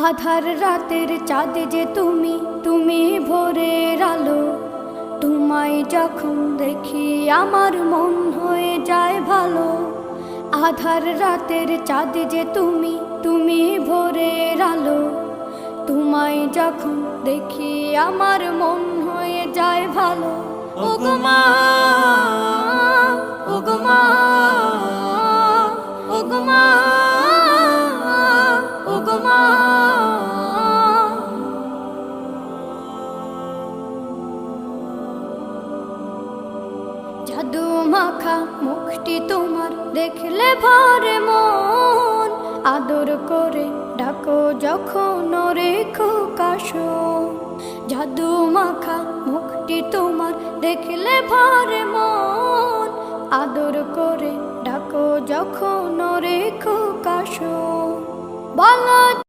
আধার রাতের চাঁদ যে তুমি, তুমি ভোরের আলো। তোমায় যখন দেখি আমার মন হয়ে যায় ভালো। আধার রাতের চাঁদ যে তুমি, তুমি ভোরের আলো। তোমায় যখন দেখি আমার মন হয়ে যায় ভালো। ওগো মা, ওগো মা, ওগো মা, ওগো মা। জাদু মাখা মুখটি তোমার দেখলে ভরে মন। আদর করে ডাকো যখন রেখো কাশন। জাদু মাখা মুখটি তোমার দেখলে ভরে মন। আদর করে ডাকো যখন রেখো কাশন। বলো